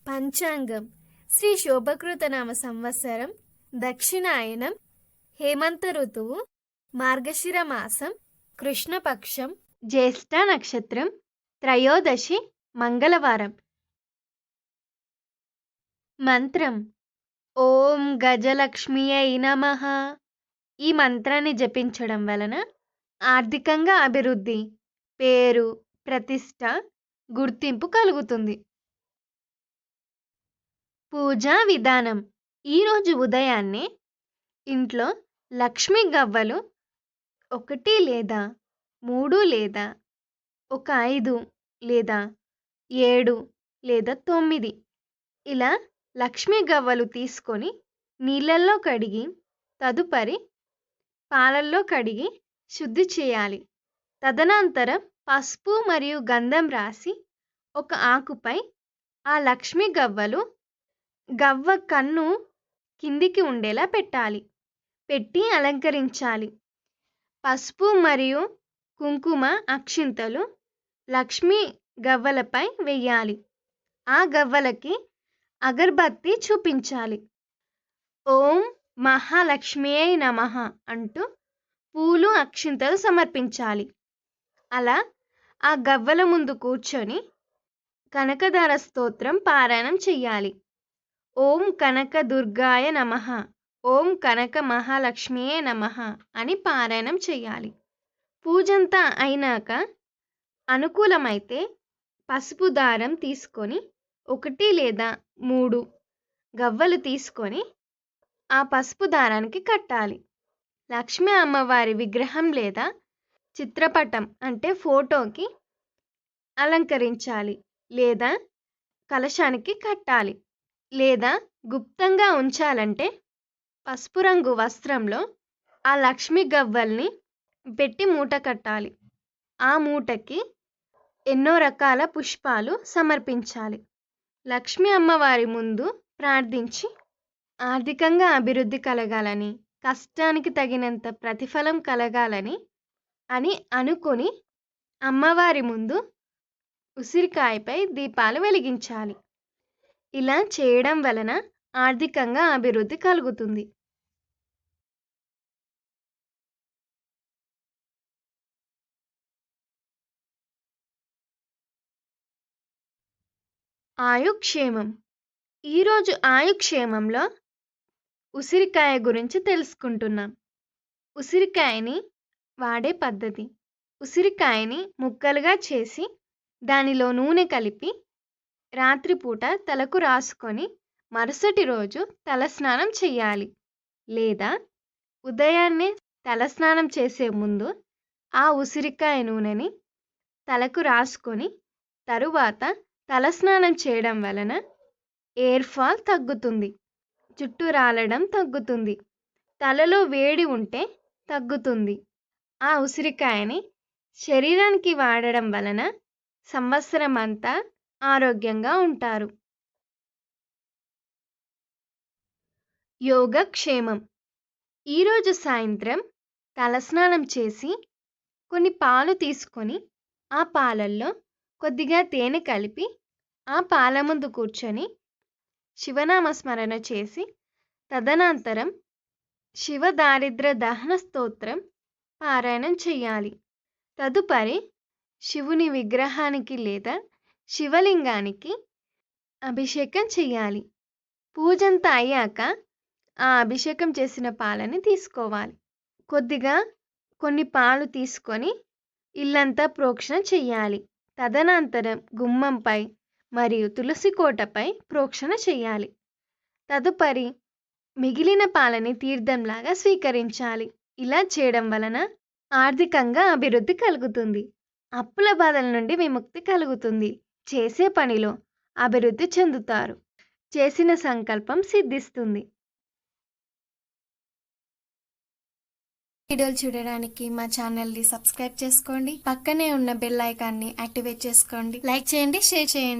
పంచాంగం శ్రీ శోభకృతనామ సంవత్సరం దక్షిణాయనం హేమంత ఋతువు మార్గశిర మాసం కృష్ణపక్షం జ్యేష్ఠ నక్షత్రం త్రయోదశి మంగళవారం. మంత్రం ఓం గజలక్ష్మియై నమః. ఈ మంత్రాన్ని జపించడం వలన ఆర్థికంగా అభివృద్ధి, పేరు, ప్రతిష్ట, గుర్తింపు కలుగుతుంది. పూజా విధానం: ఈరోజు ఉదయాన్నే ఇంట్లో లక్ష్మీ గవ్వలు 1 లేదా 3 లేదా 5 లేదా 7 లేదా 9 ఇలా లక్ష్మీ గవ్వలు తీసుకొని నీళ్ళల్లో కడిగి తదుపరి పాలల్లో కడిగి శుద్ధి చేయాలి. తదనంతరం పసుపు మరియు గంధం రాసి ఒక ఆకుపై ఆ లక్ష్మీ గవ్వ కన్ను కిందికి ఉండేలా పెట్టి అలంకరించాలి. పసుపు మరియు కుంకుమ అక్షింతలు లక్ష్మీ గవ్వలపై వేయాలి. ఆ గవ్వలకి అగరబత్తి చూపించాలి. ఓం మహాలక్ష్మియై నమః అంటూ పూలు, అక్షింతలు సమర్పించాలి. అలా ఆ గవ్వల ముందు కూర్చొని కనకదార స్తోత్రం పారాయణం చెయ్యాలి. ఓం కనక దుర్గాయ నమః, ఓం కనక మహాలక్ష్మియే నమః అని పారాయణం చెయ్యాలి. పూజంతా అయినాక అనుకూలమైతే పసుపు దారం తీసుకొని 1 లేదా 3 గవ్వలు తీసుకొని ఆ పసుపు దారానికి కట్టాలి. లక్ష్మీ అమ్మవారి విగ్రహం లేదా చిత్రపటం అంటే ఫోటోకి అలంకరించాలి లేదా కలశానికి కట్టాలి. లేదా గుప్తంగా ఉంచాలంటే పసుపు రంగు వస్త్రంలో ఆ లక్ష్మీ గవ్వల్ని పెట్టి మూట కట్టాలి. ఆ మూటకి ఎన్నో రకాల పుష్పాలు సమర్పించాలి. లక్ష్మీ అమ్మవారి ముందు ప్రార్థించి ఆర్థికంగా అభివృద్ధి కలగాలని, కష్టానికి తగినంత ప్రతిఫలం కలగాలని అని అనుకొని అమ్మవారి ముందు ఉసిరికాయపై దీపాలు వెలిగించాలి. ఇలా చేయడం వలన ఆర్థికంగా అభివృద్ధి కలుగుతుంది. ఆయుక్షేమం: ఈరోజు ఆయుక్షేమంలో ఉసిరికాయ గురించి తెలుసుకుంటున్నాం. ఉసిరికాయని వాడే పద్ధతి: ఉసిరికాయని ముక్కలుగా చేసి దానిలో నూనె కలిపి రాత్రిపూట తలకు రాసుకొని మరుసటి రోజు తలస్నానం చేయాలి. లేదా ఉదయాన్నే తలస్నానం చేసే ముందు ఆ ఉసిరికాయ నూనెని తలకు రాసుకొని తరువాత తలస్నానం చేయడం వలన ఎయిర్ ఫాల్ తగ్గుతుంది, జుట్టు రాలడం తగ్గుతుంది, తలలో వేడి ఉంటే తగ్గుతుంది. ఆ ఉసిరికాయని శరీరానికి వాడడం వలన సంవత్సరం అంతా ఆరోగ్యంగా ఉంటారు. యోగక్షేమం: ఈరోజు సాయంత్రం తలస్నానం చేసి కొన్ని పాలు తీసుకొని ఆ పాలల్లో కొద్దిగా తేనె కలిపి ఆ పాల ముందు కూర్చొని శివనామస్మరణ చేసి తదనంతరం శివ దారిద్ర్య దహన స్తోత్రం పారాయణం చెయ్యాలి. తదుపరి శివుని విగ్రహానికి లేదా శివలింగానికి అభిషేకం చెయ్యాలి. పూజంతా అయ్యాక ఆ అభిషేకం చేసిన పాలని తీసుకోవాలి. కొన్ని పాలు తీసుకొని ఇల్లంతా ప్రోక్షణ చెయ్యాలి. తదనంతరం గుమ్మంపై మరియు తులసి కోటపై ప్రోక్షణ చెయ్యాలి. తదుపరి మిగిలిన పాలని తీర్థంలాగా స్వీకరించాలి. ఇలా చేయడం వలన ఆర్థికంగా అభివృద్ధి కలుగుతుంది, అప్పుల బాధల నుండి విముక్తి కలుగుతుంది, చేసే పనిలో అభివృద్ధి చెందుతారు, చేసిన సంకల్పం సిద్ధిస్తుంది. వీడియోలు చూడడానికి మా ఛానల్ని సబ్స్క్రైబ్ చేసుకోండి. పక్కనే ఉన్న బెల్ ఐకాన్ని యాక్టివేట్ చేసుకోండి. లైక్ చేయండి, షేర్ చేయండి.